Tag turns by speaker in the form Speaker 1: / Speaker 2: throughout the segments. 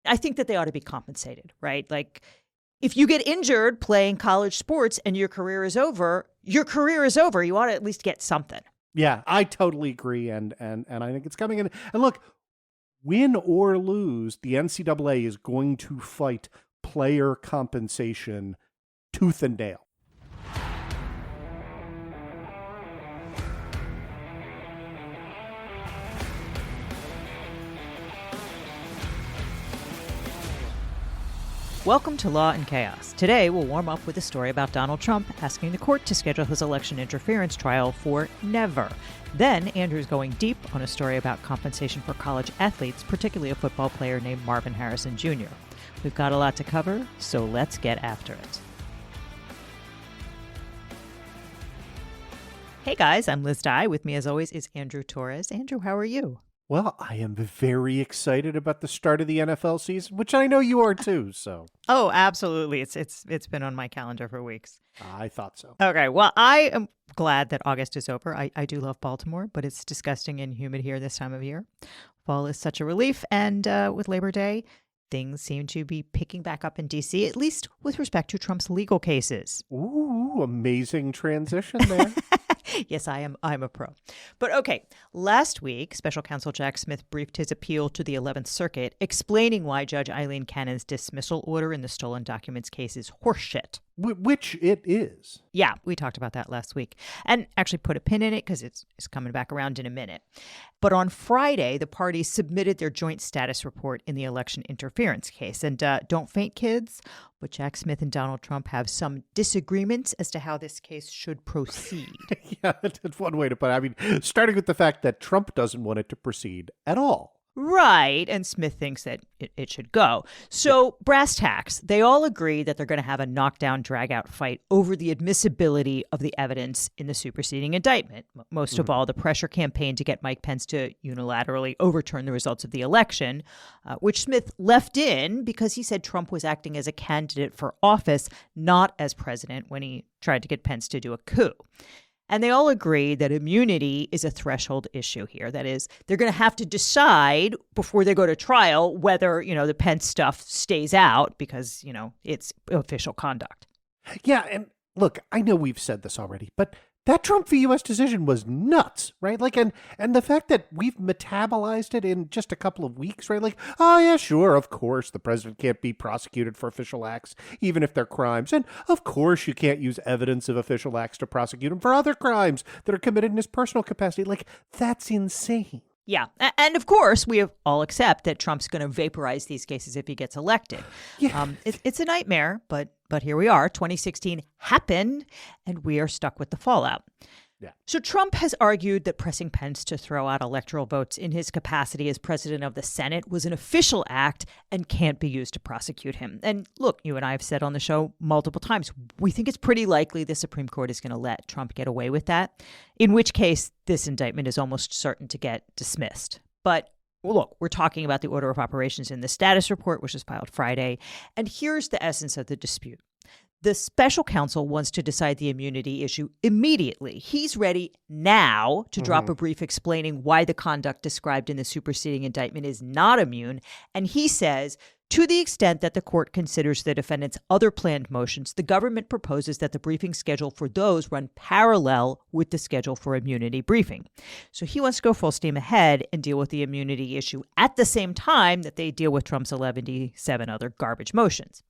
Speaker 1: I think that they ought to be compensated, right? Like, if you get injured playing college sports and your career is over, your career is over. You ought to at least get something.
Speaker 2: Yeah, I totally agree. And I think it's coming in. And look, win or lose, the NCAA is going to fight player compensation tooth and nail.
Speaker 1: Welcome to Law and Chaos. Today, we'll warm up with a story about Donald Trump asking the court to schedule his election interference trial for never. Then, Andrew's going deep on a story about compensation for college athletes, particularly a football player named Marvin Harrison Jr. We've got a lot to cover, so let's get after it. Hey guys, I'm Liz Dye. With me as always is Andrew Torres. Andrew, how are you?
Speaker 2: Well, I am very excited about the start of the NFL season, which I know you are too, so.
Speaker 1: Oh, absolutely. It's been on my calendar for weeks.
Speaker 2: I thought so.
Speaker 1: Okay, well, I am glad that August is over. I do love Baltimore, but it's disgusting and humid here this time of year. Fall is such a relief, and with Labor Day, things seem to be picking back up in D.C., at least with respect to Trump's legal cases.
Speaker 2: Ooh, amazing transition there.
Speaker 1: Yes, I'm a pro. But okay, last week, Special Counsel Jack Smith briefed his appeal to the 11th Circuit, explaining why Judge Eileen Cannon's dismissal order in the stolen documents case is horseshit.
Speaker 2: Which it is.
Speaker 1: Yeah, we talked about that last week and actually put a pin in it because it's coming back around in a minute. But on Friday, the parties submitted their joint status report in the election interference case. And don't faint, kids, but Jack Smith and Donald Trump have some disagreements as to how this case should proceed.
Speaker 2: Yeah, that's one way to put it. I mean, starting with the fact that Trump doesn't want it to proceed at all.
Speaker 1: Right. And Smith thinks that it should go. So brass tacks, they all agree that they're going to have a knockdown, drag-out fight over the admissibility of the evidence in the superseding indictment. Most of all, the pressure campaign to get Mike Pence to unilaterally overturn the results of the election, which Smith left in because he said Trump was acting as a candidate for office, not as president, when he tried to get Pence to do a coup. And they all agree that immunity is a threshold issue here. That is, they're going to have to decide before they go to trial whether, the Pence stuff stays out because, it's official conduct.
Speaker 2: Yeah, and look, I know we've said this already, but that Trump v. U.S. decision was nuts, right? Like, and the fact that we've metabolized it in just a couple of weeks, right? Like, oh yeah, sure, of course, the president can't be prosecuted for official acts, even if they're crimes. And of course, you can't use evidence of official acts to prosecute him for other crimes that are committed in his personal capacity. Like, that's insane.
Speaker 1: Yeah. And of course, we all accept that Trump's going to vaporize these cases if he gets elected.
Speaker 2: Yeah.
Speaker 1: It's a nightmare, but here we are. 2016 happened, and we are stuck with the fallout. Yeah. So Trump has argued that pressing Pence to throw out electoral votes in his capacity as president of the Senate was an official act and can't be used to prosecute him. And look, you and I have said on the show multiple times, we think it's pretty likely the Supreme Court is going to let Trump get away with that, in which case this indictment is almost certain to get dismissed. But look, we're talking about the order of operations in the status report, which was filed Friday. And here's the essence of the dispute. The special counsel wants to decide the immunity issue immediately. He's ready now to drop a brief explaining why the conduct described in the superseding indictment is not immune. And he says, to the extent that the court considers the defendant's other planned motions, the government proposes that the briefing schedule for those run parallel with the schedule for immunity briefing. So he wants to go full steam ahead and deal with the immunity issue at the same time that they deal with Trump's 77 other garbage motions.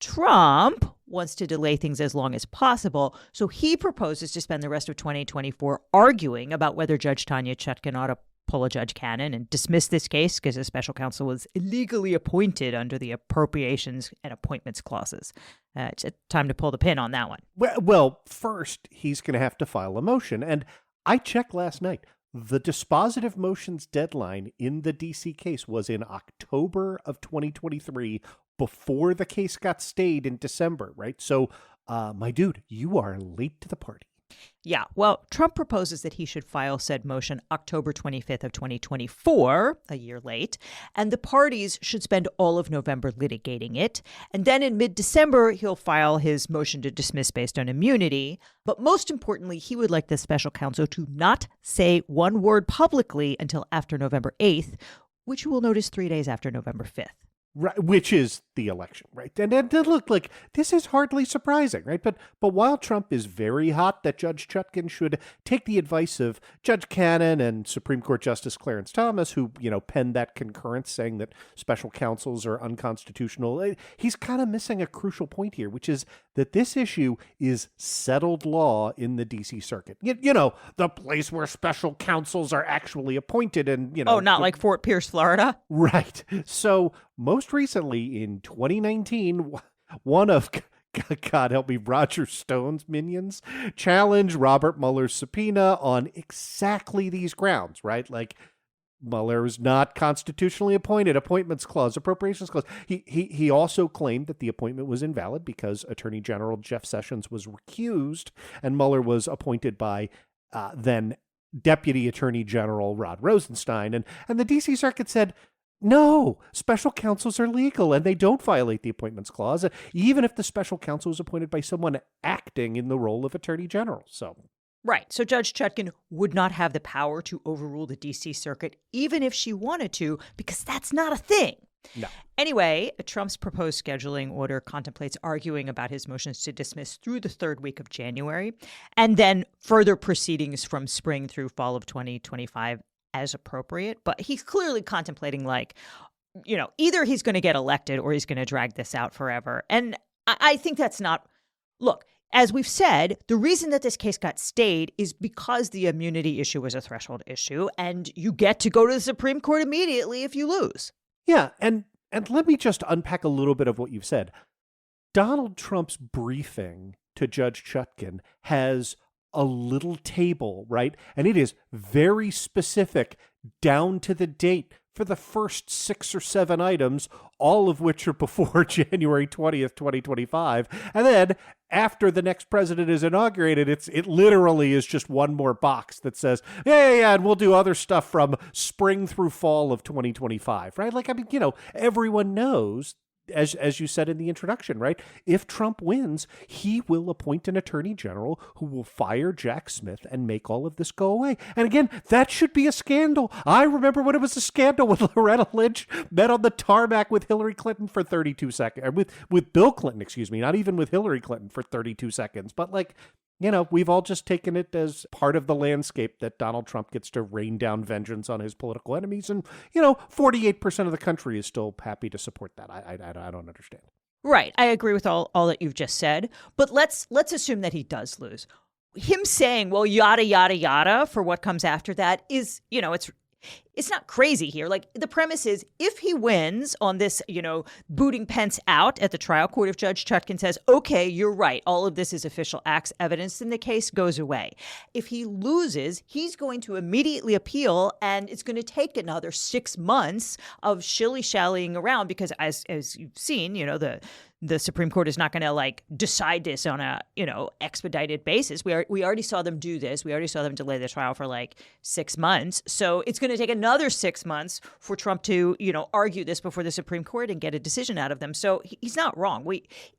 Speaker 1: Trump wants to delay things as long as possible, so he proposes to spend the rest of 2024 arguing about whether Judge Tanya Chutkan ought to pull a Judge Cannon and dismiss this case because the special counsel was illegally appointed under the appropriations and appointments clauses. It's time to pull the pin on that one.
Speaker 2: Well, first, he's going to have to file a motion, and I checked last night. The dispositive motions deadline in the D.C. case was in October of 2023, before the case got stayed in December, right? So, my dude, you are late to the party.
Speaker 1: Yeah, well, Trump proposes that he should file said motion October 25th of 2024, a year late, and the parties should spend all of November litigating it. And then in mid-December, he'll file his motion to dismiss based on immunity. But most importantly, he would like the special counsel to not say one word publicly until after November 8th, which you will notice 3 days after November 5th.
Speaker 2: Right, which is the election, right? And look, like, this is hardly surprising, right? But while Trump is very hot that Judge Chutkan should take the advice of Judge Cannon and Supreme Court Justice Clarence Thomas, who, penned that concurrence saying that special counsels are unconstitutional, he's kind of missing a crucial point here, which is that this issue is settled law in the D.C. Circuit. The place where special counsels are actually appointed and,
Speaker 1: Oh, not like Fort Pierce, Florida?
Speaker 2: Right. So most recently in 2019, one of, God help me, Roger Stone's minions challenged Robert Mueller's subpoena on exactly these grounds, right? Like, Mueller is not constitutionally appointed, appointments clause, appropriations clause. He also claimed that the appointment was invalid because Attorney General Jeff Sessions was recused and Mueller was appointed by then Deputy Attorney General Rod Rosenstein. And the D.C. Circuit said, no, special counsels are legal and they don't violate the appointments clause, even if the special counsel is appointed by someone acting in the role of Attorney General.
Speaker 1: Right. So Judge Chutkan would not have the power to overrule the D.C. Circuit, even if she wanted to, because that's not a thing.
Speaker 2: No.
Speaker 1: Anyway, Trump's proposed scheduling order contemplates arguing about his motions to dismiss through the third week of January, and then further proceedings from spring through fall of 2025 as appropriate. But he's clearly contemplating, either he's going to get elected or he's going to drag this out forever. And I think that's not... Look, as we've said, the reason that this case got stayed is because the immunity issue was a threshold issue, and you get to go to the Supreme Court immediately if you lose.
Speaker 2: Yeah, and let me just unpack a little bit of what you've said. Donald Trump's briefing to Judge Chutkan has a little table, right? And it is very specific, down to the date, for the first 6 or 7 items, all of which are before January 20th, 2025. And then after the next president is inaugurated, it literally is just one more box that says, yeah, and we'll do other stuff from spring through fall of 2025, right? Like, I mean, everyone knows, as you said in the introduction, right? If Trump wins, he will appoint an attorney general who will fire Jack Smith and make all of this go away. And again, that should be a scandal. I remember when it was a scandal when Loretta Lynch met on the tarmac with Hillary Clinton for 32 seconds, or with Bill Clinton, excuse me, not even with Hillary Clinton for 32 seconds. But we've all just taken it as part of the landscape that Donald Trump gets to rain down vengeance on his political enemies. And, 48% of the country is still happy to support that. I don't understand.
Speaker 1: Right. I agree with all that you've just said. But let's assume that he does lose. Him saying, well, yada, yada, yada, for what comes after that is, it's not crazy here. Like, the premise is, if he wins on this, booting Pence out at the trial court, if Judge Chutkan says, okay, you're right, all of this is official acts evidence, then the case goes away. If he loses, he's going to immediately appeal, and it's going to take another 6 months of shilly-shallying around because, as you've seen, the Supreme Court is not going to decide this on a, expedited basis. We already saw them do this. We already saw them delay the trial for 6 months. So it's going to take another 6 months for Trump to, argue this before the Supreme Court and get a decision out of them. So he's not wrong.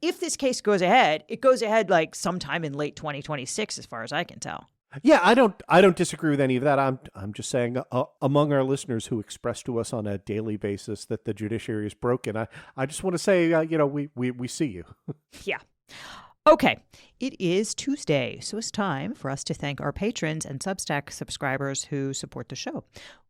Speaker 1: If this case goes ahead, it goes ahead sometime in late 2026, as far as I can tell.
Speaker 2: Yeah, I don't disagree with any of that. I'm just saying, among our listeners who express to us on a daily basis that the judiciary is broken, I just want to say, we see you.
Speaker 1: Yeah. Okay. It is Tuesday, so it's time for us to thank our patrons and Substack subscribers who support the show.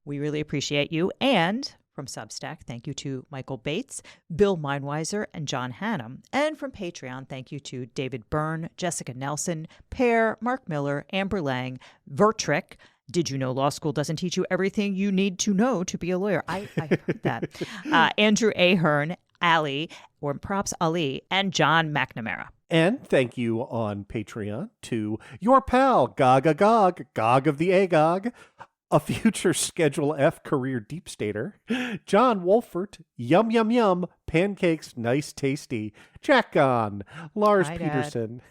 Speaker 1: We really appreciate you. And from Substack, thank you to Michael Bates, Bill Meinweiser, and John Hannum. And from Patreon, thank you to David Byrne, Jessica Nelson, Pear, Mark Miller, Amber Lang, Vertrick. Did you know law school doesn't teach you everything you need to know to be a lawyer? I heard that. Andrew Ahern, Ali, or perhaps Ali, and John McNamara.
Speaker 2: And thank you on Patreon to your pal, Gog of the Agog, a future Schedule F career deep stater, John Wolfert, Yum Yum Yum, Pancakes Nice Tasty, Jack Gahn, Lars
Speaker 1: Hi,
Speaker 2: Peterson,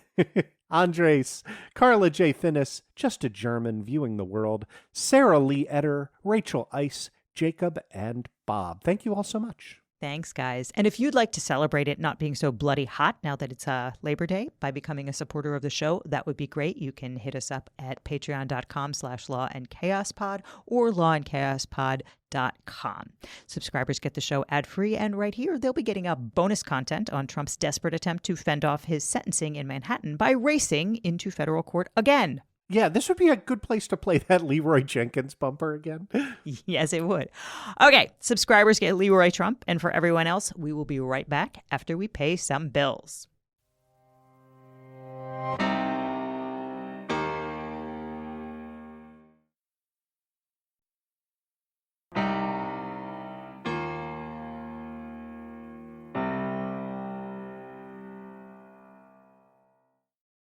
Speaker 2: Andres, Carla J. Finnis, Just a German Viewing the World, Sarah Lee Etter, Rachel Ice, Jacob, and Bob. Thank you all so much.
Speaker 1: Thanks, guys. And if you'd like to celebrate it not being so bloody hot now that it's Labor Day by becoming a supporter of the show, that would be great. You can hit us up at patreon.com/lawandchaospod or lawandchaospod.com. Subscribers get the show ad-free, and right here, they'll be getting a bonus content on Trump's desperate attempt to fend off his sentencing in Manhattan by racing into federal court again.
Speaker 2: Yeah, this would be a good place to play that Leroy Jenkins bumper again.
Speaker 1: Yes, it would. Okay, subscribers get Leroy Trump, and for everyone else, we will be right back after we pay some bills.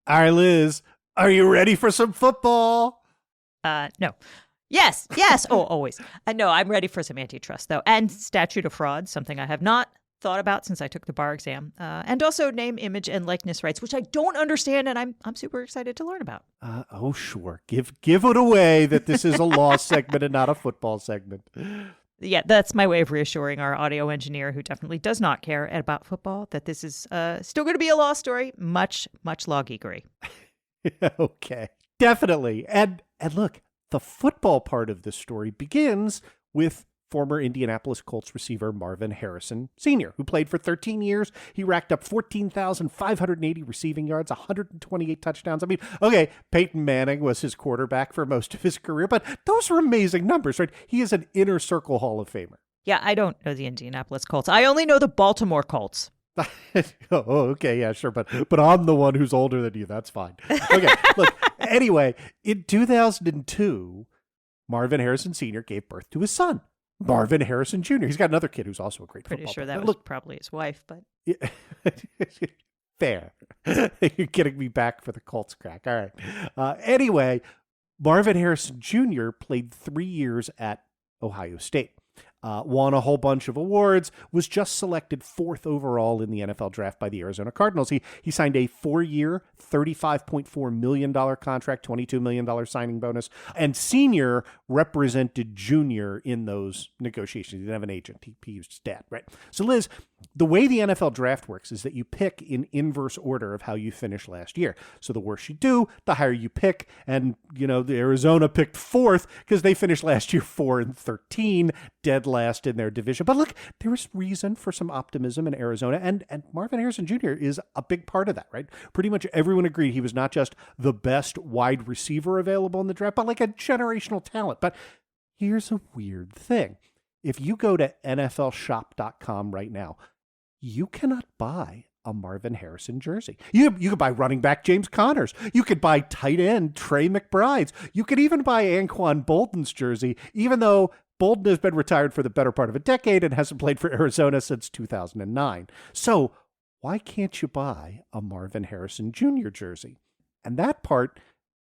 Speaker 2: All right, Liz, are you ready for some football?
Speaker 1: No. Yes. Oh, always. No, I'm ready for some antitrust, though. And statute of frauds, something I have not thought about since I took the bar exam. And also name, image, and likeness rights, which I don't understand, and I'm super excited to learn about.
Speaker 2: Oh, sure. Give it away that this is a law segment and not a football segment.
Speaker 1: Yeah, that's my way of reassuring our audio engineer, who definitely does not care about football, that this is still going to be a law story. Much law geekery.
Speaker 2: Okay, definitely. And look, the football part of this story begins with former Indianapolis Colts receiver Marvin Harrison Sr., who played for 13 years. He racked up 14,580 receiving yards, 128 touchdowns. I mean, okay, Peyton Manning was his quarterback for most of his career, but those are amazing numbers, right? He is an inner circle Hall of Famer.
Speaker 1: Yeah, I don't know the Indianapolis Colts. I only know the Baltimore Colts.
Speaker 2: Oh, okay, yeah, sure, but I'm the one who's older than you. That's fine. Okay, look, anyway, in 2002, Marvin Harrison Sr. gave birth to his son, Marvin Harrison Jr. He's got another kid who's also a great
Speaker 1: Pretty
Speaker 2: football
Speaker 1: sure
Speaker 2: player.
Speaker 1: that was probably his wife, but...
Speaker 2: Yeah. Fair. You're getting me back for the Colts crack. All right. Anyway, Marvin Harrison Jr. played 3 years at Ohio State. Won a whole bunch of awards, was just selected 4th overall in the NFL draft by the Arizona Cardinals. He signed a 4-year, $35.4 million contract, $22 million signing bonus, and Senior represented Junior in those negotiations. He didn't have an agent. He used his dad, right? So, Liz, the way the NFL draft works is that you pick in inverse order of how you finished last year. So the worse you do, the higher you pick. And, the Arizona picked 4th because they finished last year 4-13, dead last in their division. But look, there is reason for some optimism in Arizona. And Marvin Harrison Jr. is a big part of that, right? Pretty much everyone agreed he was not just the best wide receiver available in the draft, but like a generational talent. But here's a weird thing. If you go to NFLshop.com right now, you cannot buy a Marvin Harrison jersey. You could buy running back James Connors. You could buy tight end Trey McBride's. You could even buy Anquan Bolden's jersey, even though Bolden has been retired for the better part of a decade and hasn't played for Arizona since 2009. So why can't you buy a Marvin Harrison Jr. jersey? And that part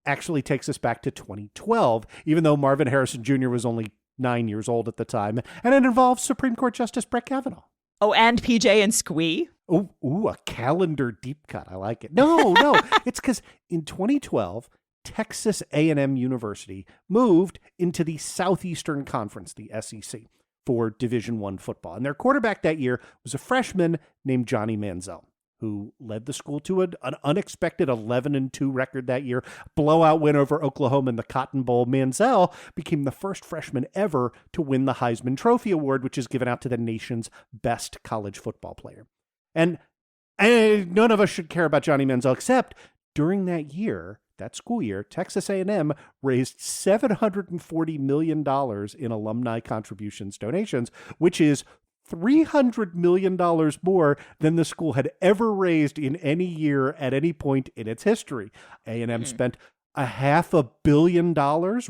Speaker 2: actually takes us back to 2012, even though Marvin Harrison Jr. was only 9 years old at the time, and it involves Supreme Court Justice Brett Kavanaugh.
Speaker 1: Oh, and PJ and Squee?
Speaker 2: Ooh, a calendar deep cut. I like it. No, it's because in 2012, Texas A&M University moved into the Southeastern Conference, the SEC, for Division I football. And their quarterback that year was a freshman named Johnny Manziel, who led the school to an unexpected 11-2 record that year, blowout win over Oklahoma in the Cotton Bowl. Manziel became the first freshman ever to win the Heisman Trophy Award, which is given out to the nation's best college football player. And none of us should care about Johnny Manziel, except during that school year, Texas A&M raised $740 million in alumni contributions donations, which is $300 million more than the school had ever raised in any year at any point in its history. A&M spent $500 million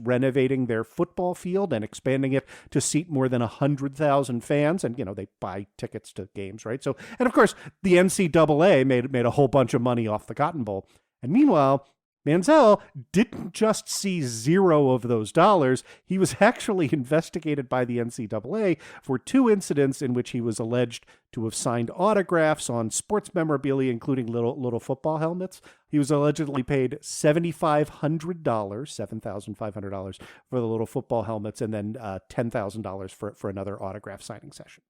Speaker 2: renovating their football field and expanding it to seat more than 100,000 fans. And, they buy tickets to games, right? So, and of course, the NCAA made a whole bunch of money off the Cotton Bowl. And meanwhile, Manziel didn't just see zero of those dollars. He was actually investigated by the NCAA for 2 incidents in which he was alleged to have signed autographs on sports memorabilia, including little football helmets. He was allegedly paid $7,500 for the little football helmets, and then $10,000 for another autograph signing session.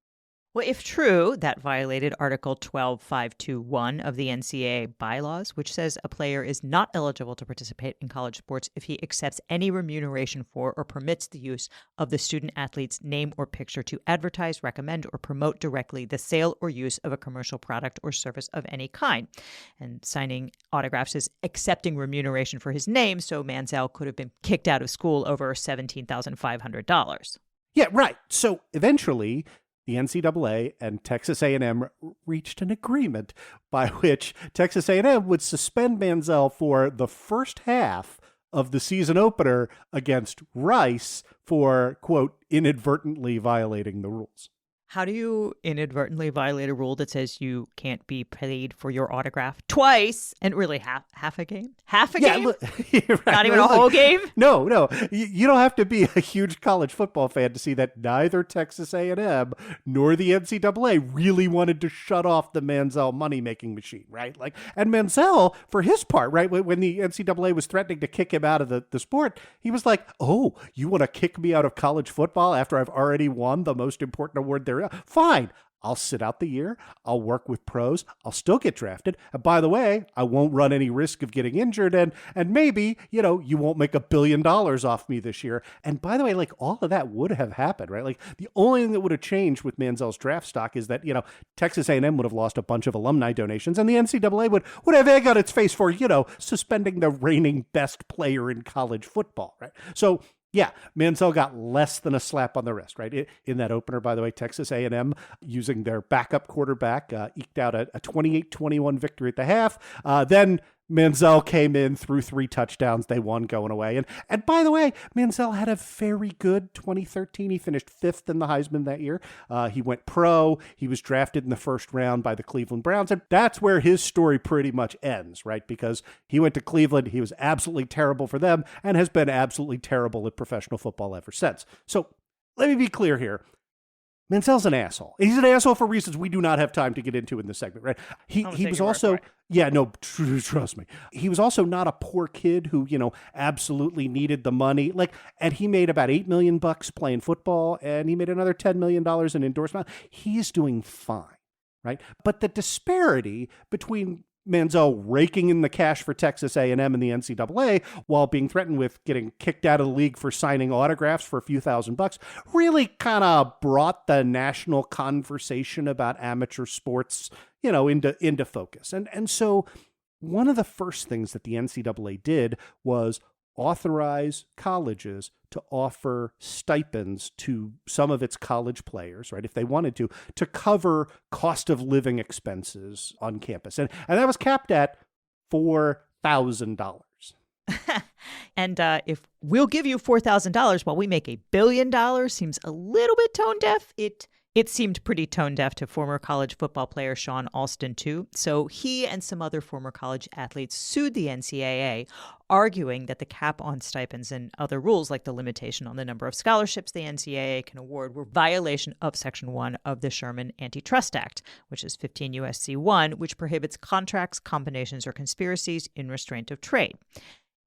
Speaker 1: Well, if true, that violated Article 12521 of the NCAA Bylaws, which says a player is not eligible to participate in college sports if he accepts any remuneration for or permits the use of the student athlete's name or picture to advertise, recommend, or promote directly the sale or use of a commercial product or service of any kind. And signing autographs is accepting remuneration for his name, so Mansell could have been kicked out of school over $17,500.
Speaker 2: Yeah, right. So eventually, the NCAA and Texas A&M reached an agreement by which Texas A&M would suspend Mansell for the first half of the season opener against Rice for, quote, inadvertently violating the rules.
Speaker 1: How do you inadvertently violate a rule that says you can't be paid for your autograph twice and really half a game? Half a game?
Speaker 2: Look, right.
Speaker 1: Not even a whole game?
Speaker 2: No. You don't have to be a huge college football fan to see that neither Texas A&M nor the NCAA really wanted to shut off the Mansell money-making machine, right? And Mansell, for his part, right, when the NCAA was threatening to kick him out of the sport, he was like, oh, you want to kick me out of college football after I've already won the most important award there? Fine. I'll sit out the year. I'll work with pros. I'll still get drafted. And by the way, I won't run any risk of getting injured. And maybe, you won't make $1 billion off me this year. And by the way, all of that would have happened, right? The only thing that would have changed with Mansell's draft stock is that, Texas A&M would have lost a bunch of alumni donations, and the NCAA would have egg on its face for, suspending the reigning best player in college football, right? So, yeah, Mansell got less than a slap on the wrist, right? In that opener, by the way, Texas A&M, using their backup quarterback, eked out a 28-21 victory at the half. Then Mansell came in, threw 3 touchdowns. They won going away. And by the way, Mansell had a very good 2013. He finished 5th in the Heisman that year. He went pro. He was drafted in the first round by the Cleveland Browns. And that's where his story pretty much ends, right? Because he went to Cleveland. He was absolutely terrible for them and has been absolutely terrible at professional football ever since. So let me be clear here. Mansell's an asshole. He's an asshole for reasons we do not have time to get into in this segment, right? He was also, trust me. He was also not a poor kid who, absolutely needed the money. And he made about $8 million playing football, and he made another $10 million in endorsement. He's doing fine, right? But the disparity between Mansell raking in the cash for Texas A&M and the NCAA while being threatened with getting kicked out of the league for signing autographs for a few $1,000 really kind of brought the national conversation about amateur sports, into focus. And so one of the first things that the NCAA did was authorize colleges to offer stipends to some of its college players, right, if they wanted to cover cost of living expenses on campus. And that was capped at $4,000.
Speaker 1: And if we'll give you $4,000 while we make $1 billion seems a little bit tone deaf. It seemed pretty tone deaf to former college football player Sean Alston, too. So he and some other former college athletes sued the NCAA, arguing that the cap on stipends and other rules, like the limitation on the number of scholarships the NCAA can award, were violation of Section 1 of the Sherman Antitrust Act, which is 15 U.S.C. 1, which prohibits contracts, combinations, or conspiracies in restraint of trade.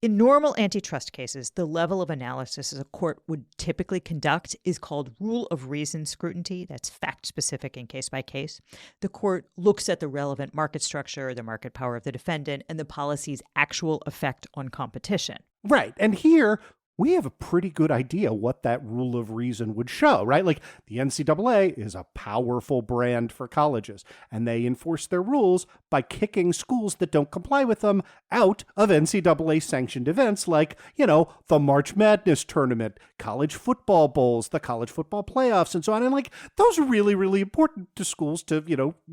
Speaker 1: In normal antitrust cases, the level of analysis a court would typically conduct is called rule of reason scrutiny. That's fact-specific and case-by-case. The court looks at the relevant market structure, the market power of the defendant, and the policy's actual effect on competition.
Speaker 2: Right. And here, we have a pretty good idea what that rule of reason would show, right? The NCAA is a powerful brand for colleges, and they enforce their rules by kicking schools that don't comply with them out of NCAA-sanctioned events like, the March Madness tournament, college football bowls, the college football playoffs, and so on. And, those are really, really important to schools to,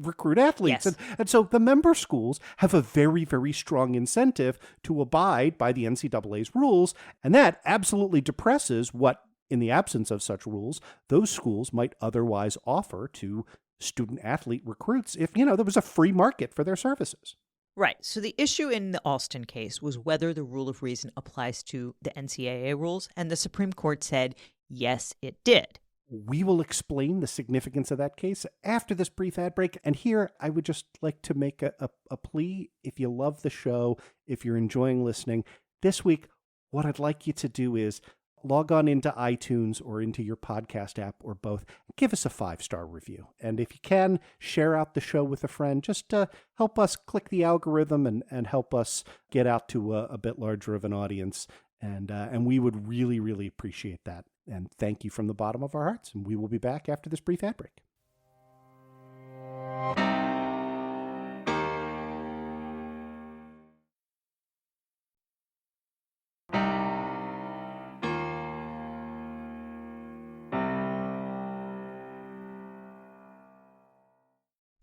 Speaker 2: recruit athletes.
Speaker 1: Yes.
Speaker 2: And so the member schools have a very, very strong incentive to abide by the NCAA's rules, and that absolutely depresses what, in the absence of such rules, those schools might otherwise offer to student-athlete recruits if, there was a free market for their services.
Speaker 1: Right. So the issue in the Alston case was whether the rule of reason applies to the NCAA rules, and the Supreme Court said, yes, it did.
Speaker 2: We will explain the significance of that case after this brief ad break. And here, I would just like to make a plea. If you love the show, if you're enjoying listening, this week, what I'd like you to do is log on into iTunes or into your podcast app or both. Give us a 5-star review. And if you can, share out the show with a friend. Just help us click the algorithm and help us get out to a bit larger of an audience. And we would really, really appreciate that. And thank you from the bottom of our hearts. And we will be back after this brief ad break.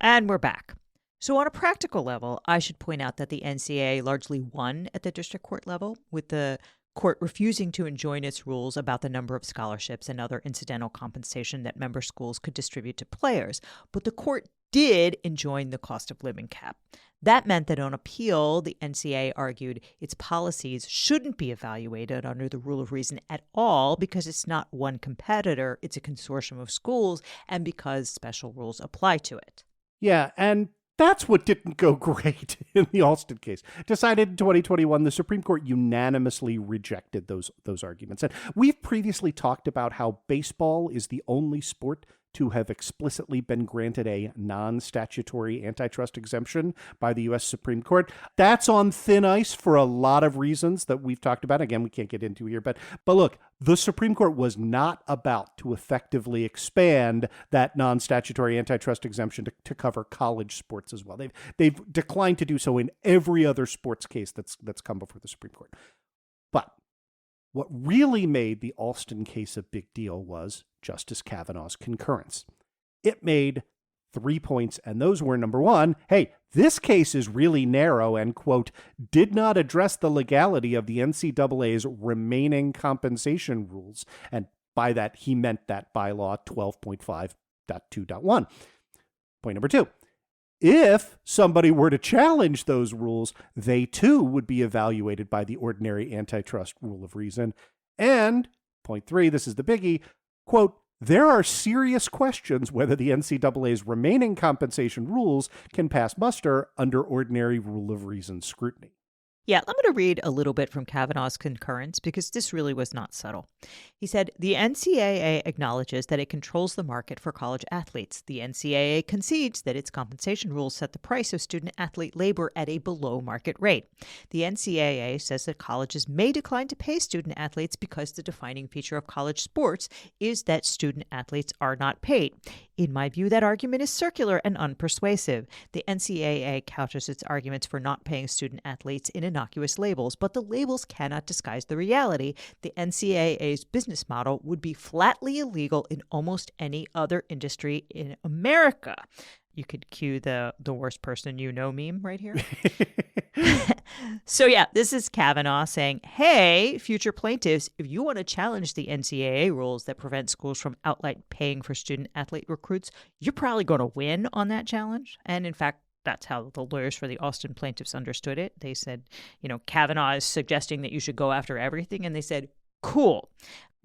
Speaker 1: And we're back. So on a practical level, I should point out that the NCAA largely won at the district court level, with the court refusing to enjoin its rules about the number of scholarships and other incidental compensation that member schools could distribute to players. But the court did enjoin the cost of living cap. That meant that on appeal, the NCAA argued its policies shouldn't be evaluated under the rule of reason at all because it's not one competitor, it's a consortium of schools, and because special rules apply to it.
Speaker 2: Yeah, and that's what didn't go great in the Alston case. Decided in 2021, the Supreme Court unanimously rejected those arguments. And we've previously talked about how baseball is the only sport to have explicitly been granted a non-statutory antitrust exemption by the U.S. Supreme Court. That's on thin ice for a lot of reasons that we've talked about. Again, we can't get into here. But look, the Supreme Court was not about to effectively expand that non-statutory antitrust exemption to cover college sports as well. They've declined to do so in every other sports case that's come before the Supreme Court. But what really made the Alston case a big deal was Justice Kavanaugh's concurrence. It made 3 points, and those were, number one, hey, this case is really narrow and, quote, did not address the legality of the NCAA's remaining compensation rules. And by that, he meant that bylaw 12.5.2.1. Point number two, if somebody were to challenge those rules, they too would be evaluated by the ordinary antitrust rule of reason. And point three, this is the biggie, quote, there are serious questions whether the NCAA's remaining compensation rules can pass muster under ordinary rule of reason scrutiny.
Speaker 1: Yeah, I'm going to read a little bit from Kavanaugh's concurrence because this really was not subtle. He said, the NCAA acknowledges that it controls the market for college athletes. The NCAA concedes that its compensation rules set the price of student-athlete labor at a below-market rate. The NCAA says that colleges may decline to pay student-athletes because the defining feature of college sports is that student-athletes are not paid. In my view, that argument is circular and unpersuasive. The NCAA couches its arguments for not paying student-athletes in innocuous labels, but the labels cannot disguise the reality. The NCAA's business model would be flatly illegal in almost any other industry in America. You could cue the worst person you know meme right here. So yeah, this is Kavanaugh saying, hey, future plaintiffs, if you want to challenge the NCAA rules that prevent schools from outright paying for student-athlete recruits, you're probably going to win on that challenge. And in fact, that's how the lawyers for the Alston plaintiffs understood it. They said, Kavanaugh is suggesting that you should go after everything. And they said, cool.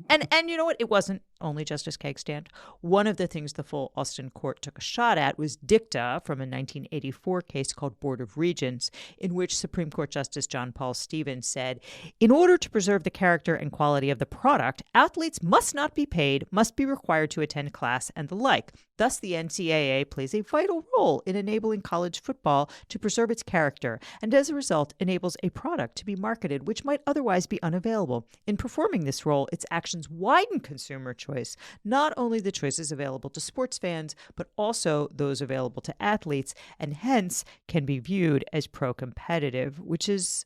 Speaker 1: And you know what? It wasn't only Justice Kagan. One of the things the full Alston court took a shot at was dicta from a 1984 case called Board of Regents, in which Supreme Court Justice John Paul Stevens said, in order to preserve the character and quality of the product, athletes must not be paid, must be required to attend class, and the like. Thus, the NCAA plays a vital role in enabling college football to preserve its character, and as a result, enables a product to be marketed which might otherwise be unavailable. In performing this role, its actions widen consumer choice, not only the choices available to sports fans, but also those available to athletes, and hence can be viewed as pro-competitive, which is,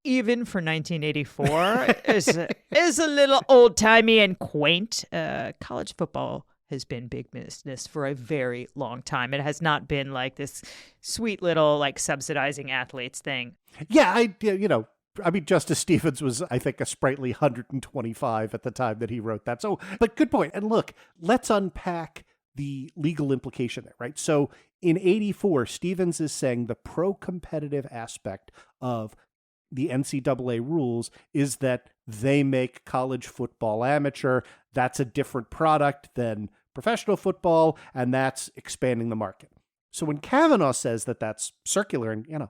Speaker 1: even for 1984, is a little old-timey and quaint. College football has been big business for a very long time. It has not been like this sweet little like subsidizing athletes thing.
Speaker 2: Yeah, Justice Stevens was, I think, a sprightly 125 at the time that he wrote that. So, but good point. And look, let's unpack the legal implication there, right? So in 84, Stevens is saying the pro-competitive aspect of the NCAA rules is that they make college football amateur. That's a different product than professional football, and that's expanding the market. So when Kavanaugh says that that's circular, and,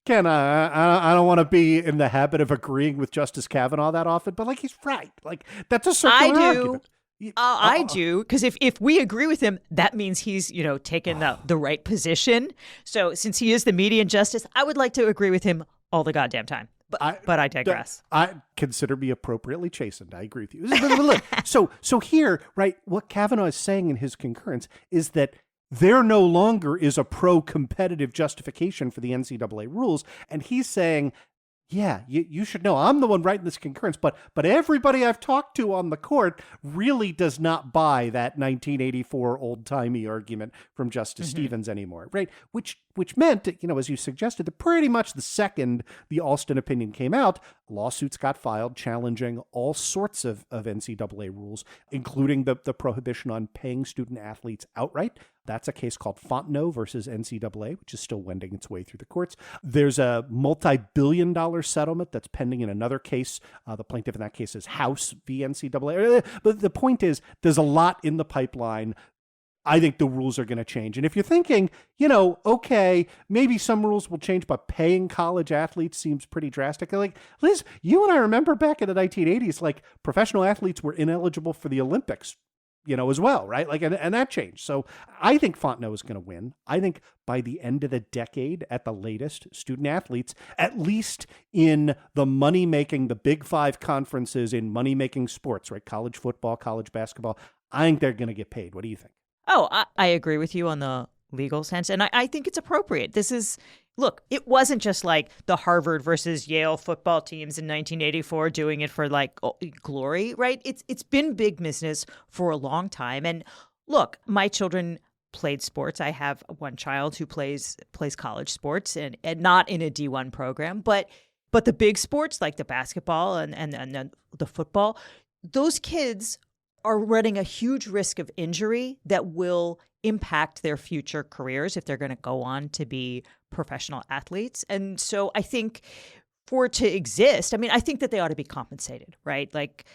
Speaker 2: Ken, I don't want to be in the habit of agreeing with Justice Kavanaugh that often, but like he's right. Like that's a circular argument.
Speaker 1: I do, because if we agree with him, that means he's, taken the right position. So since he is the median justice, I would like to agree with him all the goddamn time. But I digress.
Speaker 2: I consider me appropriately chastened. I agree with you. Look, so here, right, what Kavanaugh is saying in his concurrence is that there no longer is a pro-competitive justification for the NCAA rules. And he's saying, yeah, you should know. I'm the one writing this concurrence, but everybody I've talked to on the court really does not buy that 1984 old-timey argument from Justice Stevens anymore, right? Which meant, as you suggested, that pretty much the second the Alston opinion came out, lawsuits got filed challenging all sorts of NCAA rules, including the prohibition on paying student athletes outright. That's a case called Fontenot versus NCAA, which is still wending its way through the courts. There's a multi-billion-dollar settlement that's pending in another case. The plaintiff in that case is House v. NCAA. But the point is, there's a lot in the pipeline. I think the rules are going to change. And if you're thinking, okay, maybe some rules will change, but paying college athletes seems pretty drastic. Like, Liz, you and I remember back in the 1980s, like professional athletes were ineligible for the Olympics, as well, right? Like, and that changed. So I think Fontenot is going to win. I think by the end of the decade, at the latest, student athletes, at least in the money-making, the Big Five conferences in money-making sports, right? College football, college basketball, I think they're going to get paid. What do you think?
Speaker 1: Oh, I agree with you on the legal sense. And I think it's appropriate. Look, it wasn't just like the Harvard versus Yale football teams in 1984 doing it for like glory, right? It's been big business for a long time. And look, my children played sports. I have one child who plays college sports and not in a D1 program, but the big sports like the basketball and the football, those kids are running a huge risk of injury that will impact their future careers if they're going to go on to be professional athletes. And so I think for it to exist, I think that they ought to be compensated, right? Like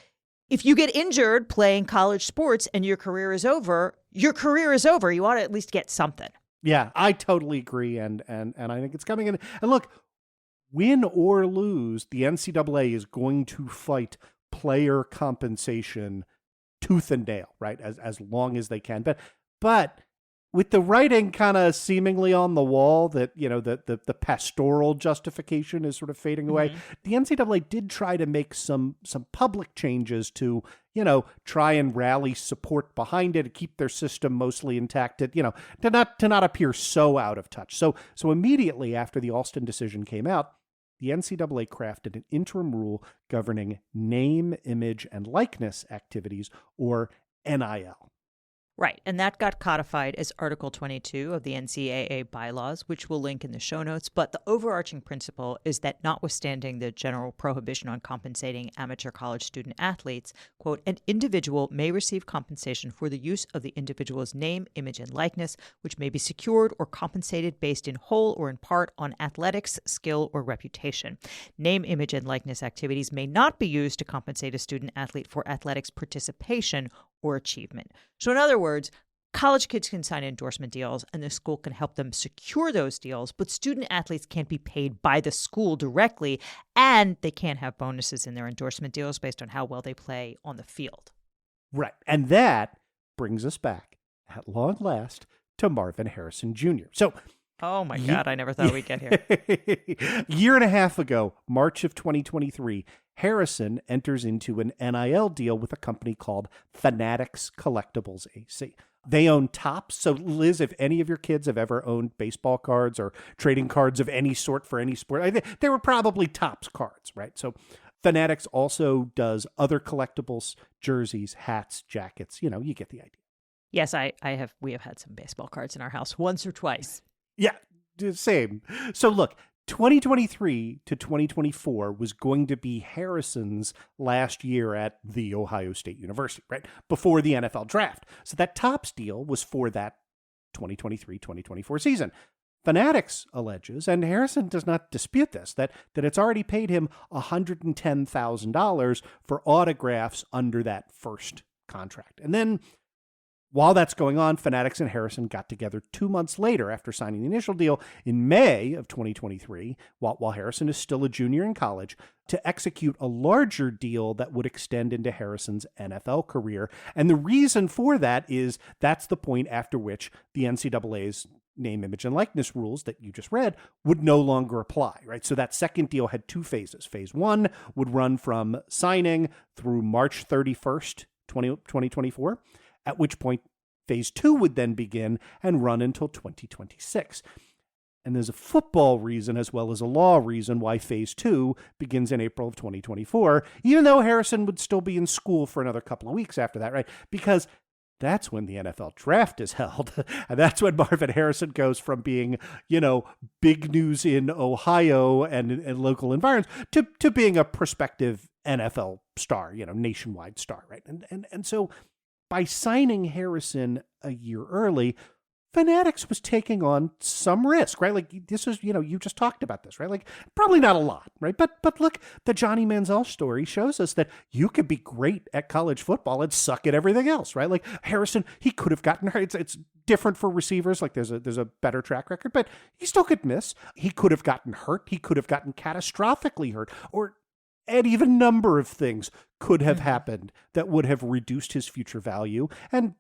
Speaker 1: if you get injured playing college sports and your career is over, you ought to at least get something.
Speaker 2: Yeah, I totally agree. And I think it's coming in. And look, win or lose, the NCAA is going to fight player compensation tooth and nail, right? As long as they can. But with the writing kind of seemingly on the wall that, the pastoral justification is sort of fading away, the NCAA did try to make some public changes to, try and rally support behind it, keep their system mostly intact, to not appear so out of touch. So immediately after the Alston decision came out, the NCAA crafted an interim rule governing name, image, and likeness activities, or NIL.
Speaker 1: Right, and that got codified as Article 22 of the NCAA Bylaws, which we'll link in the show notes. But the overarching principle is that notwithstanding the general prohibition on compensating amateur college student athletes, quote, an individual may receive compensation for the use of the individual's name, image, and likeness, which may be secured or compensated based in whole or in part on athletics, skill, or reputation. Name, image, and likeness activities may not be used to compensate a student athlete for athletics participation or achievement. So in other words, college kids can sign endorsement deals and the school can help them secure those deals, but student athletes can't be paid by the school directly, and they can't have bonuses in their endorsement deals based on how well they play on the field.
Speaker 2: Right. And that brings us back, at long last, to Marvin Harrison Jr. So,
Speaker 1: oh my God, I never thought we'd get here.
Speaker 2: Year and a half ago, March of 2023, Harrison enters into an NIL deal with a company called Fanatics Collectibles AC. They own Topps. So, Liz, if any of your kids have ever owned baseball cards or trading cards of any sort for any sport, they were probably Topps cards, right? So, Fanatics also does other collectibles, jerseys, hats, jackets. You get the idea.
Speaker 1: Yes, we have had some baseball cards in our house once or twice.
Speaker 2: Yeah, same. So look, 2023 to 2024 was going to be Harrison's last year at The Ohio State University, right? Before the NFL draft. So that Topps deal was for that 2023-2024 season. Fanatics alleges, and Harrison does not dispute this, that it's already paid him $110,000 for autographs under that first contract. And then While that's going on, Fanatics and Harrison got together 2 months later after signing the initial deal in May of 2023, while Harrison is still a junior in college, to execute a larger deal that would extend into Harrison's NFL career. And the reason for that is that's the point after which the NCAA's name, image, and likeness rules that you just read would no longer apply, right? So that second deal had 2 phases. Phase 1 would run from signing through March 31st, 2024, at which point phase 2 would then begin and run until 2026. And there's a football reason as well as a law reason why phase 2 begins in April of 2024, even though Harrison would still be in school for another couple of weeks after that, right? Because that's when the NFL draft is held. And that's when Marvin Harrison goes from being, big news in Ohio and local environs to being a prospective NFL star, nationwide star, right? And so by signing Harrison a year early, Fanatics was taking on some risk, right? Like this is, you just talked about this, right? Like probably not a lot, right? But look, the Johnny Manziel story shows us that you could be great at college football and suck at everything else, right? Like Harrison, he could have gotten hurt. It's different for receivers. Like there's a better track record, but he still could miss. He could have gotten hurt. He could have gotten catastrophically hurt, or an even number of things could have happened that would have reduced his future value. And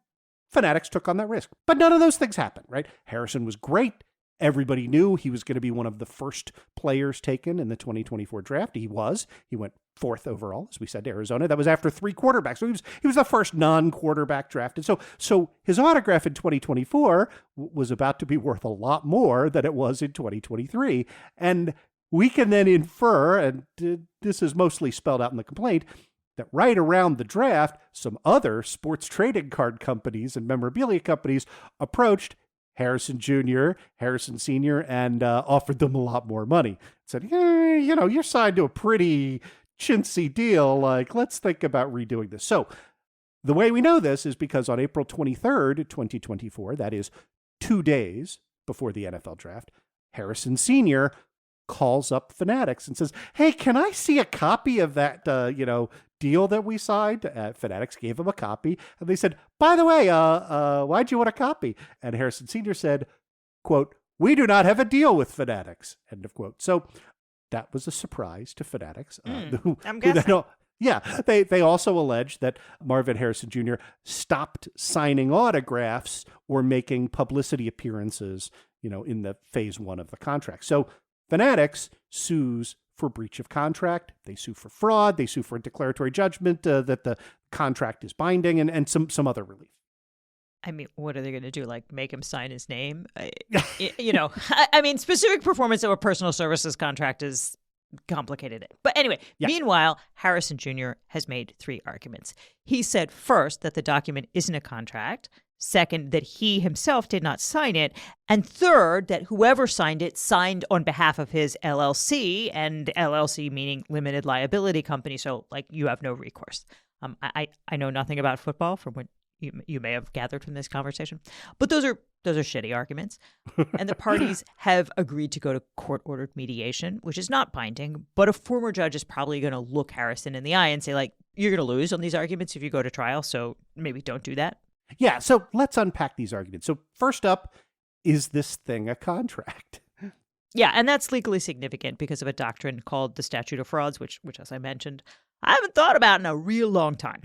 Speaker 2: Fanatics took on that risk. But none of those things happened, right? Harrison was great. Everybody knew he was going to be one of the first players taken in the 2024 draft. He was. He went 4th overall, as we said, to Arizona. That was after 3 quarterbacks. So he was the first non-quarterback drafted. So his autograph in 2024 was about to be worth a lot more than it was in 2023. And we can then infer, and this is mostly spelled out in the complaint, that right around the draft, some other sports trading card companies and memorabilia companies approached Harrison Jr., Harrison Sr., and offered them a lot more money. Said, you're signed to a pretty chintzy deal. Like, let's think about redoing this. So the way we know this is because on April 23rd, 2024, that is 2 days before the NFL draft, Harrison Sr. calls up Fanatics and says, hey, can I see a copy of that, deal that we signed? Fanatics gave him a copy, and they said, by the way, why'd you want a copy? And Harrison Sr. said, quote, we do not have a deal with Fanatics, end of quote. So that was a surprise to Fanatics.
Speaker 1: I'm guessing.
Speaker 2: They also allege that Marvin Harrison Jr. stopped signing autographs or making publicity appearances, in the phase 1 of the contract. So Fanatics sues for breach of contract. They sue for fraud. They sue for a declaratory judgment that the contract is binding and some other relief.
Speaker 1: I mean, what are they going to do? Like make him sign his name? I mean, specific performance of a personal services contract is complicated. But anyway, Meanwhile, Harrison Jr. has made 3 arguments. He said first that the document isn't a contract. Second, that he himself did not sign it. And third, that whoever signed it signed on behalf of his LLC, and LLC meaning limited liability company. So, you have no recourse. I know nothing about football from what you may have gathered from this conversation, but those are shitty arguments. And the parties have agreed to go to court-ordered mediation, which is not binding, but a former judge is probably going to look Harrison in the eye and say, you're going to lose on these arguments if you go to trial, so maybe don't do that.
Speaker 2: Yeah, so let's unpack these arguments. So first up, is this thing a contract?
Speaker 1: Yeah, and that's legally significant because of a doctrine called the statute of frauds, which as I mentioned, I haven't thought about in a real long time.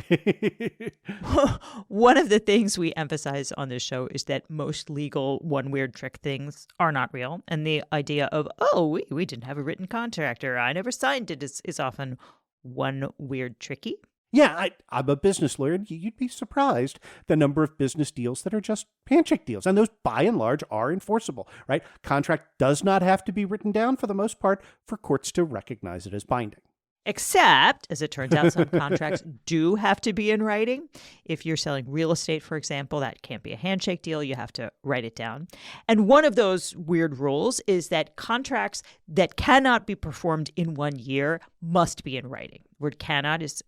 Speaker 1: One of the things we emphasize on this show is that most legal one weird trick things are not real. And the idea of, we didn't have a written contract or I never signed it is often one weird tricky.
Speaker 2: Yeah, I'm a business lawyer. You'd be surprised the number of business deals that are just handshake deals. And those, by and large, are enforceable, right? Contract does not have to be written down for the most part for courts to recognize it as binding.
Speaker 1: Except, as it turns out, some contracts do have to be in writing. If you're selling real estate, for example, that can't be a handshake deal. You have to write it down. And one of those weird rules is that contracts that cannot be performed in 1 year must be in writing. The word cannot is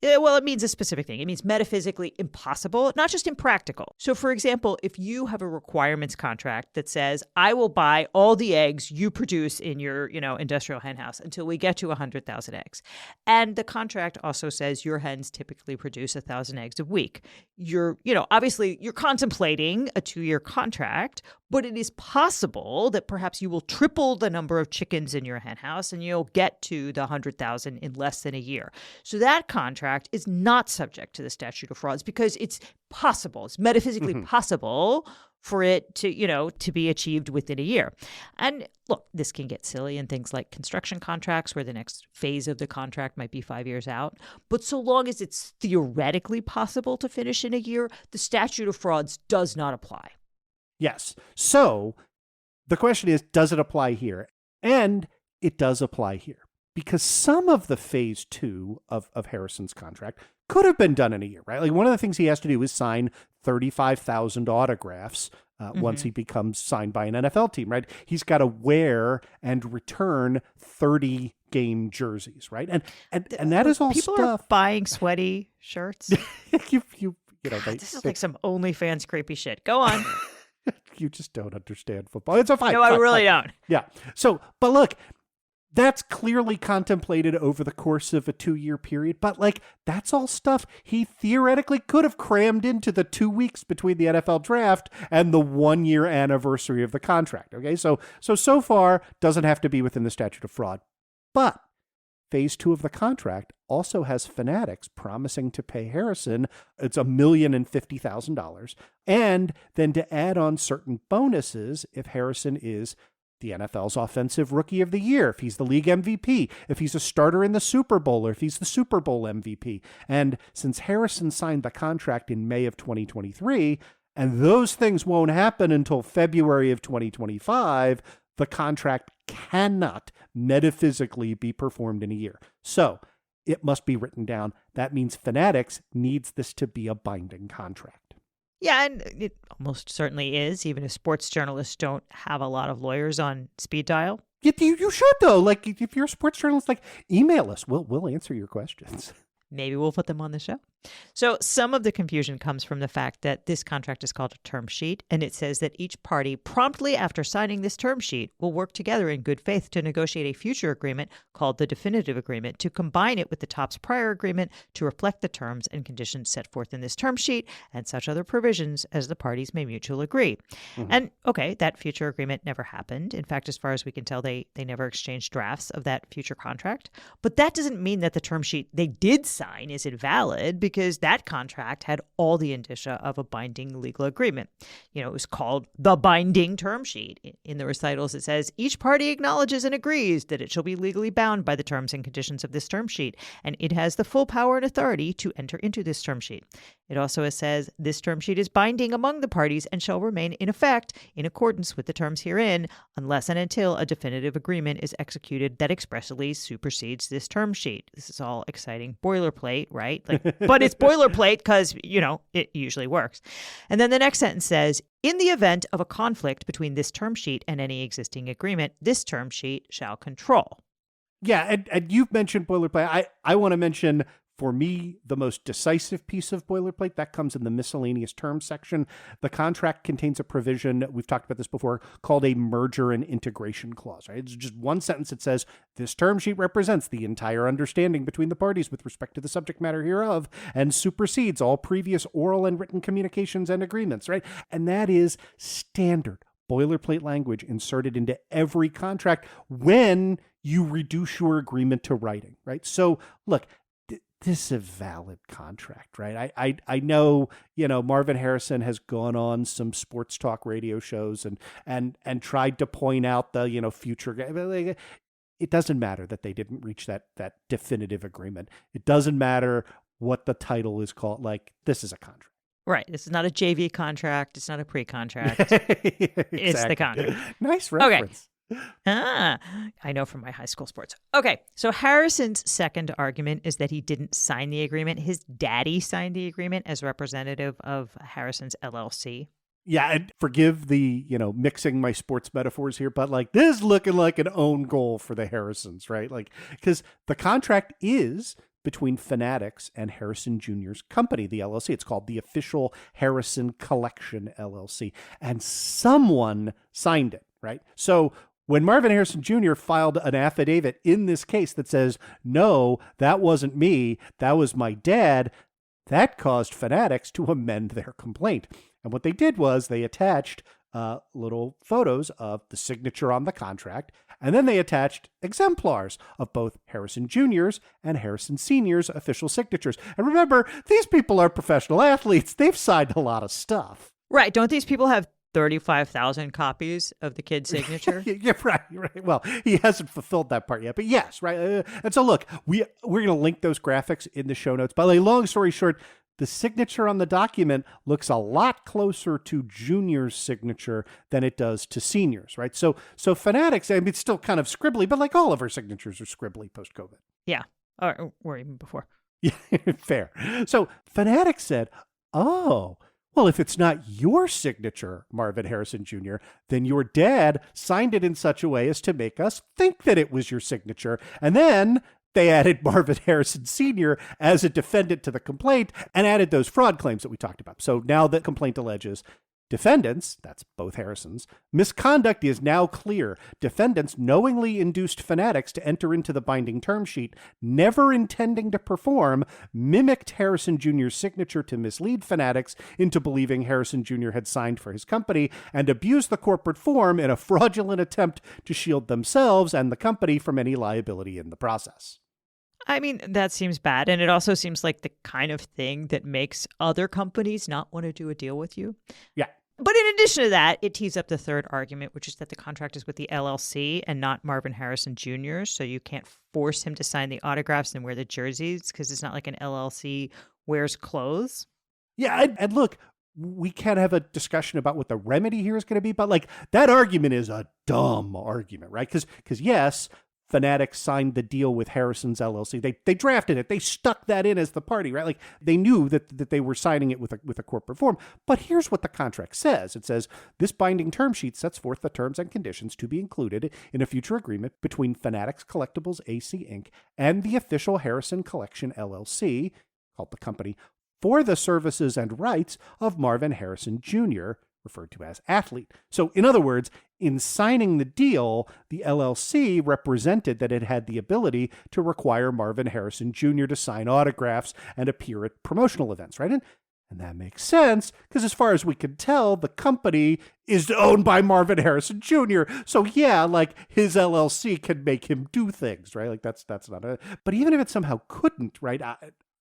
Speaker 1: Well, it means a specific thing. It means metaphysically impossible, not just impractical. So, for example, if you have a requirements contract that says, I will buy all the eggs you produce in your, industrial hen house until we get to 100,000 eggs. And the contract also says your hens typically produce 1,000 eggs a week. Obviously you're contemplating a 2-year contract, but it is possible that perhaps you will triple the number of chickens in your hen house and you'll get to the 100,000 in less than a year. So that contract is not subject to the statute of frauds because it's possible. It's metaphysically possible for it to be achieved within a year. And look, this can get silly in things like construction contracts where the next phase of the contract might be 5 years out. But so long as it's theoretically possible to finish in a year, the statute of frauds does not apply.
Speaker 2: Yes. So the question is, does it apply here? And it does apply here because some of the phase 2 of Harrison's contract could have been done in a year, right? Like one of the things he has to do is sign 35,000 autographs once he becomes signed by an NFL team, right? He's got to wear and return 30 game jerseys, right? And that is all
Speaker 1: people
Speaker 2: stuff.
Speaker 1: Are buying sweaty shirts. This is like some OnlyFans creepy shit. Go on.
Speaker 2: You just don't understand football. It's a fight.
Speaker 1: No, I really don't.
Speaker 2: Yeah. So, but look, that's clearly contemplated over the course of a 2-year period. But that's all stuff he theoretically could have crammed into the 2 weeks between the NFL draft and the 1-year anniversary of the contract. Okay. So far doesn't have to be within the statute of fraud. But phase 2 of the contract also has Fanatics promising to pay Harrison, it's $1,050,000, and then to add on certain bonuses if Harrison is the NFL's Offensive Rookie of the Year, if he's the league MVP, if he's a starter in the Super Bowl, or if he's the Super Bowl MVP. And since Harrison signed the contract in May of 2023, and those things won't happen until February of 2025, the contract cannot metaphysically be performed in a year. So it must be written down. That means Fanatics needs this to be a binding contract.
Speaker 1: Yeah, and it almost certainly is, even if sports journalists don't have a lot of lawyers on speed dial.
Speaker 2: You should, though. If you're a sports journalist, email us. We'll answer your questions.
Speaker 1: Maybe we'll put them on the show. So some of the confusion comes from the fact that this contract is called a term sheet, and it says that each party promptly after signing this term sheet will work together in good faith to negotiate a future agreement called the definitive agreement to combine it with the top's prior agreement to reflect the terms and conditions set forth in this term sheet and such other provisions as the parties may mutually agree. And okay, that future agreement never happened. In fact, as far as we can tell, they never exchanged drafts of that future contract. But that doesn't mean that the term sheet they did sign is invalid, because that contract had all the indicia of a binding legal agreement. It was called the binding term sheet. In the recitals, it says, each party acknowledges and agrees that it shall be legally bound by the terms and conditions of this term sheet, and it has the full power and authority to enter into this term sheet. It also says, this term sheet is binding among the parties and shall remain in effect in accordance with the terms herein, unless and until a definitive agreement is executed that expressly supersedes this term sheet. This is all exciting boilerplate, right? But it's boilerplate because, it usually works. And then the next sentence says, in the event of a conflict between this term sheet and any existing agreement, this term sheet shall control.
Speaker 2: Yeah, and you've mentioned boilerplate. I want to mention, for me, the most decisive piece of boilerplate, that comes in the miscellaneous terms section. The contract contains a provision, we've talked about this before, called a merger and integration clause, right? It's just one sentence. It says, this term sheet represents the entire understanding between the parties with respect to the subject matter hereof and supersedes all previous oral and written communications and agreements, right? And that is standard boilerplate language inserted into every contract when you reduce your agreement to writing, right? So look, this is a valid contract, right? I know, Marvin Harrison has gone on some sports talk radio shows and tried to point out the, future. It doesn't matter that they didn't reach that definitive agreement. It doesn't matter what the title is called. This is a contract.
Speaker 1: Right. This is not a JV contract. It's not a pre-contract. Exactly. It's the contract.
Speaker 2: Nice reference. Okay.
Speaker 1: I know from my high school sports. Okay, so Harrison's second argument is that he didn't sign the agreement. His daddy signed the agreement as representative of Harrison's LLC.
Speaker 2: Yeah, and forgive the, mixing my sports metaphors here, but this is looking like an own goal for the Harrisons, right? Because the contract is between Fanatics and Harrison Jr.'s company, the LLC. It's called the Official Harrison Collection LLC. And someone signed it, right? So when Marvin Harrison Jr. filed an affidavit in this case that says, no, that wasn't me, that was my dad, that caused Fanatics to amend their complaint. And what they did was they attached little photos of the signature on the contract, and then they attached exemplars of both Harrison Jr.'s and Harrison Sr.'s official signatures. And remember, these people are professional athletes. They've signed a lot of stuff.
Speaker 1: Right. Don't these people have 35,000 copies of the kid's signature?
Speaker 2: Yeah, right. Well, he hasn't fulfilled that part yet, but yes, right. And so look, we're going to link those graphics in the show notes. But long story short, the signature on the document looks a lot closer to Junior's signature than it does to Senior's, right? So Fanatics, I mean, it's still kind of scribbly, but like all of our signatures are scribbly post-COVID.
Speaker 1: Yeah, or even before.
Speaker 2: Yeah, fair. So Fanatics said, oh, well, if it's not your signature, Marvin Harrison Jr., then your dad signed it in such a way as to make us think that it was your signature. And then they added Marvin Harrison Sr. as a defendant to the complaint and added those fraud claims that we talked about. So now the complaint alleges defendants, that's both Harrisons, misconduct is now clear. Defendants knowingly induced Fanatics to enter into the binding term sheet, never intending to perform, mimicked Harrison Jr.'s signature to mislead Fanatics into believing Harrison Jr. had signed for his company, and abused the corporate form in a fraudulent attempt to shield themselves and the company from any liability in the process.
Speaker 1: I mean, that seems bad. And it also seems like the kind of thing that makes other companies not want to do a deal with you.
Speaker 2: Yeah.
Speaker 1: But in addition to that, it tees up the third argument, which is that the contract is with the LLC and not Marvin Harrison Jr., so you can't force him to sign the autographs and wear the jerseys because it's not like an LLC wears clothes.
Speaker 2: Yeah, and look, we can have a discussion about what the remedy here is going to be, but like that argument is a dumb argument, right? Because yes, Fanatics signed the deal with Harrison's LLC. They drafted it. They stuck that in as the party, right? Like they knew that they were signing it with a corporate form. But here's what the contract says. It says, this binding term sheet sets forth the terms and conditions to be included in a future agreement between Fanatics Collectibles AC Inc. and the official Harrison Collection LLC, called the company, for the services and rights of Marvin Harrison Jr., referred to as athlete. So in other words, in signing the deal, the LLC represented that it had the ability to require Marvin Harrison Jr. to sign autographs and appear at promotional events, right? And that makes sense because as far as we can tell, the company is owned by Marvin Harrison Jr. So yeah, like his LLC can make him do things, right? Like that's not a, but even if it somehow couldn't, right?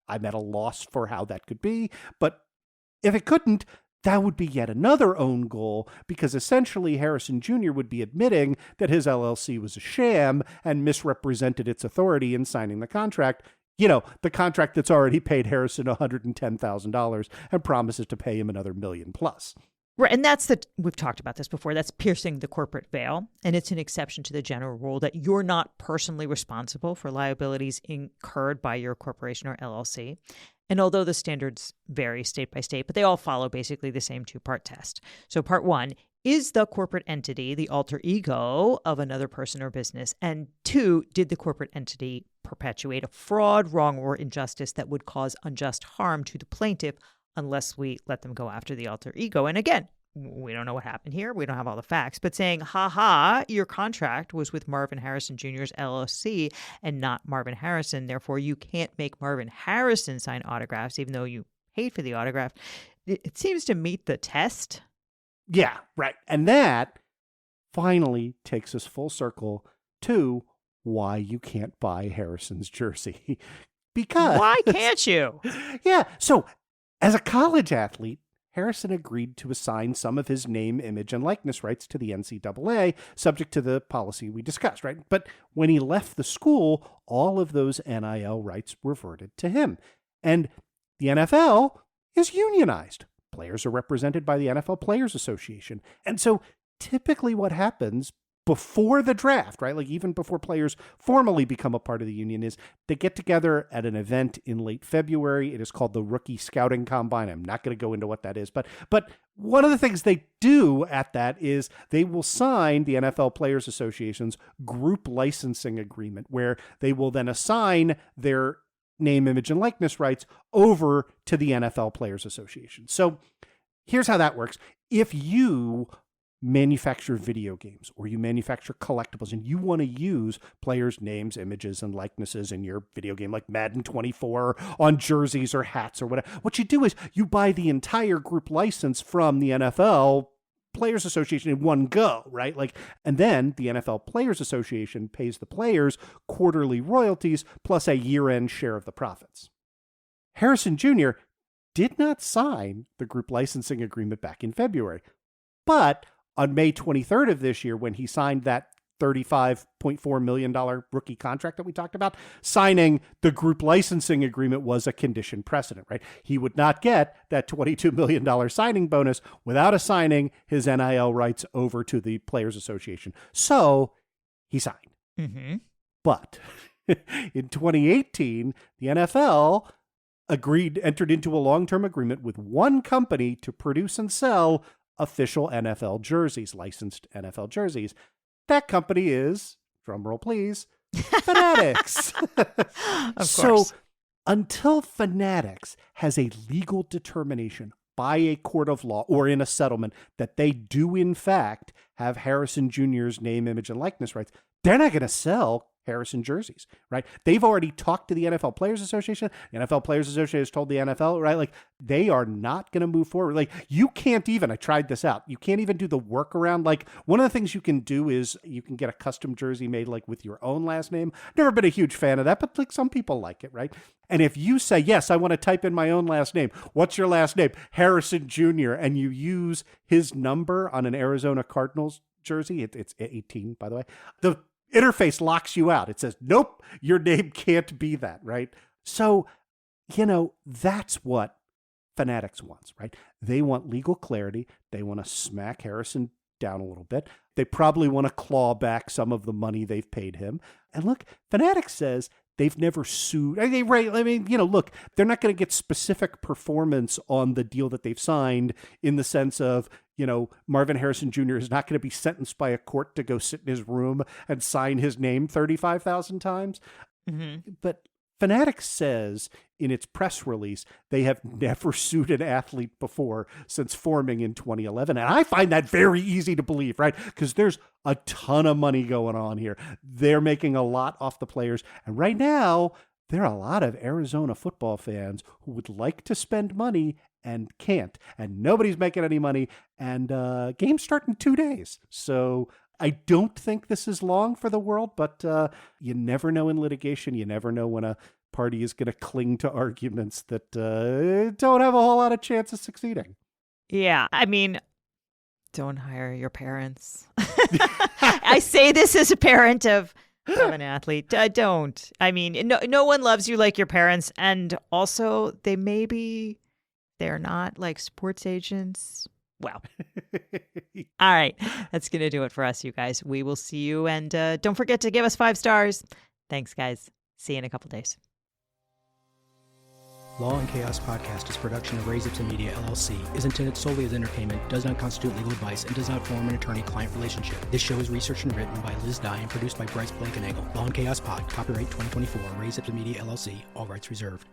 Speaker 2: I'm at a loss for how that could be, but if it couldn't, that would be yet another own goal because essentially Harrison Jr. would be admitting that his LLC was a sham and misrepresented its authority in signing the contract. You know, the contract that's already paid Harrison $110,000 and promises to pay him another $1 million plus.
Speaker 1: Right. And we've talked about this before, that's piercing the corporate veil. And it's an exception to the general rule that you're not personally responsible for liabilities incurred by your corporation or LLC. And although the standards vary state by state, but they all follow basically the same two-part test. So part one, is the corporate entity the alter ego of another person or business? And two, did the corporate entity perpetuate a fraud, wrong, or injustice that would cause unjust harm to the plaintiff unless we let them go after the alter ego? And again, we don't know what happened here. We don't have all the facts, but saying, your contract was with Marvin Harrison Jr.'s LLC and not Marvin Harrison. Therefore, you can't make Marvin Harrison sign autographs, even though you paid for the autograph. It seems to meet the test.
Speaker 2: Yeah, right. And that finally takes us full circle to why you can't buy Harrison's jersey. Because
Speaker 1: why can't you?
Speaker 2: Yeah. So as a college athlete, Harrison agreed to assign some of his name, image, and likeness rights to the NCAA, subject to the policy we discussed, right? But when he left the school, all of those NIL rights reverted to him. And the NFL is unionized. Players are represented by the NFL Players Association. And so typically what happens before the draft, right? Like even before players formally become a part of the union, is they get together at an event in late February. It is called the Rookie Scouting Combine. I'm not going to go into what that is, but one of the things they do at that is they will sign the NFL Players Association's group licensing agreement, where they will then assign their name, image, and likeness rights over to the NFL Players Association. So here's how that works. If you manufacture video games or you manufacture collectibles and you want to use players' names, images, and likenesses in your video game, like Madden 24 on jerseys or hats or whatever, what you do is you buy the entire group license from the NFL Players Association in one go, right? And then the NFL Players Association pays the players quarterly royalties plus a year-end share of the profits. Harrison Jr. did not sign the group licensing agreement back in February, but on May 23rd of this year, when he signed that $35.4 million rookie contract that we talked about, signing the group licensing agreement was a condition precedent, right? He would not get that $22 million signing bonus without assigning his NIL rights over to the Players Association. So he signed.
Speaker 1: Mm-hmm.
Speaker 2: But in 2018, the NFL entered into a long-term agreement with one company to produce and sell official NFL jerseys, licensed NFL jerseys. That company is, drumroll please, Fanatics.
Speaker 1: Of course.
Speaker 2: So until Fanatics has a legal determination by a court of law or in a settlement that they do in fact have Harrison Jr.'s name, image, and likeness rights, they're not going to sell Harrison jerseys, right? They've already talked to the NFL Players Association. The NFL Players Association has told the NFL, right? They are not going to move forward. You can't even, I tried this out, you can't even do the workaround. One of the things you can do is you can get a custom jersey made with your own last name. Never been a huge fan of that, but some people like it, right? And if you say, yes, I want to type in my own last name. What's your last name? Harrison Jr. And you use his number on an Arizona Cardinals jersey. It's 18, by the way. The interface locks you out. It says, nope, your name can't be that, right? So, that's what Fanatics wants, right? They want legal clarity. They want to smack Harrison down a little bit. They probably want to claw back some of the money they've paid him. And look, Fanatics says they've never sued. Look, they're not going to get specific performance on the deal that they've signed in the sense of, Marvin Harrison Jr. is not going to be sentenced by a court to go sit in his room and sign his name 35,000 times.
Speaker 1: Mm-hmm.
Speaker 2: But Fanatics says in its press release, they have never sued an athlete before since forming in 2011. And I find that very easy to believe, right? Because there's a ton of money going on here. They're making a lot off the players. And right now, there are a lot of Arizona football fans who would like to spend money and can't. And nobody's making any money. And games start in 2 days. So I don't think this is long for the world, but you never know in litigation. You never know when a party is going to cling to arguments that don't have a whole lot of chance of succeeding.
Speaker 1: Yeah, don't hire your parents. I say this as a parent of an athlete. Don't. No one loves you like your parents. And also, they're not like sports agents. Well, all right. That's going to do it for us, you guys. We will see you. And don't forget to give us 5 stars. Thanks, guys. See you in a couple days.
Speaker 3: Law and Chaos Podcast is a production of Raise Ipsa Media, LLC, is intended solely as entertainment, does not constitute legal advice, and does not form an attorney-client relationship. This show is researched and written by Liz Dye and produced by Bryce Blankenagel. Law and Chaos Pod, copyright 2024, Raise Ipsa Media, LLC, all rights reserved.